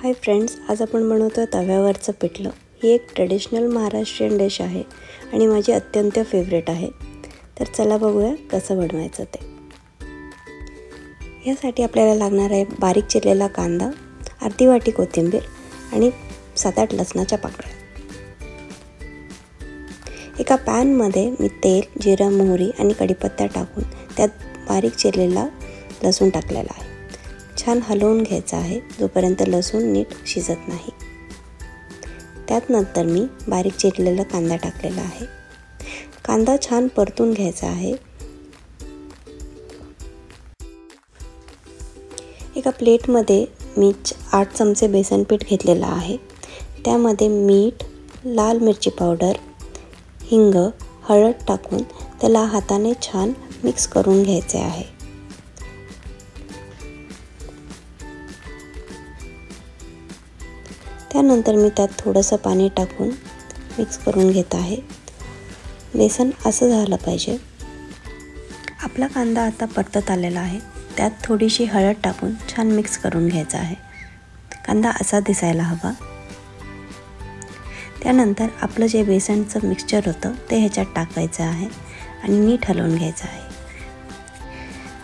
Hi friends, आज आपण बनवतोय तव्यावरचं पिठलं। ही एक ट्रेडिशनल महाराष्ट्रीयन डिश आहे आणि माझी अत्यंत फेवरेट आहे। तर चला बघूया कसं बनवायचं ते। यासाठी आपल्याला लागणार आहे बारीक चिरलेला कांदा, अर्धी वाटी कोथिंबीर आणि 7-8 लसणाच्या पाकळ्या। एका पॅन मध्ये मी तेल, जिरा, मोहरी आणि कढीपत्ता टाकून त्यात बारीक चिरलेला लसूण टाकलेला आहे। छान हलवून घ्यायचा आहे जोपर्यंत लसूण नीट शिजत नाही। त्यात नंतर मी बारीक चिरलेला कांदा टाकलेला आहे। कांदा छान परतून घ्यायचा आहे। एका प्लेट मध्ये मी 8 चमचे बेसन पीठ घेतलेला आहे। त्यामध्ये मीठ, लाल मिरची पावडर, हिंग, हळद टाकून त्याला हाताने छान मिक्स करून घ्यायचे आहे। त्यानंतर मी त्यात थोडंसं पाणी टाकून मिक्स करून घेत आहे। बेसन असं झालं पाहिजे। आपला कांदा आता परतत आलेला आहे। त्यात थोडीशी हळद टाकून छान मिक्स करून घ्यायचा आहे। कांदा असा दिसायला हवा। त्यानंतर आपलं जे बेसनचं मिक्सचर होतं ते ह्याच्यात टाकायचं आहे आणि नीट हलवून घ्यायचं आहे।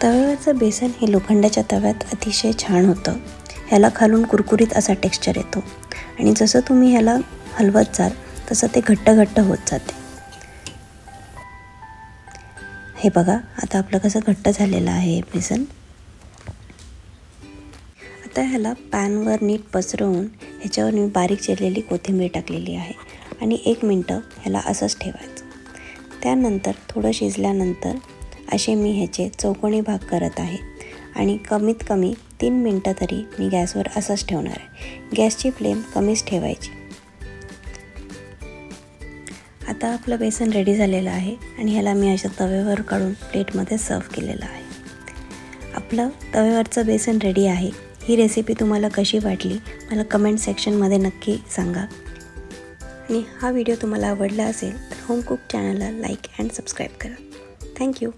तव्यावरचं बेसन हे लोखंडाच्या तव्यात अतिशय छान होतं। ह्याला खालून कुरकुरीत असा टेक्स्चर येतो आणि जसं तुम्ही ह्याला हलवत जाल तसं ते घट्ट होत जाते। हे बघा, आता आपलं कसं घट्ट झालेलं आहे बेसन। आता ह्याला पॅनवर नीट पसरवून ह्याच्यावर मी बारीक चिरलेली कोथिंबीर टाकलेली आहे आणि 1 मिनिट ह्याला असंच ठेवायचं। त्यानंतर थोडं शिजल्यानंतर असे मी ह्याचे चौकोनी भाग करत आहे आणि कमीत कमी 3 मिनिटं तरी मी गॅसवर असंच ठेवणार आहे। गॅसची फ्लेम कमीच ठेवायची। आता आपलं बेसन रेडी झालेलं आहे आणि ह्याला मी अशा तव्यावर काढून प्लेटमध्ये सर्व केलेलं आहे। आपलं तव्यावरचं बेसन रेडी आहे। ही रेसिपी तुम्हाला कशी वाटली मला कमेंट सेक्शनमध्ये नक्की सांगा। आणि हा व्हिडिओ तुम्हाला आवडला असेल तर होम कुक चॅनलला लाईक अँड सबस्क्राईब करा। थँक्यू।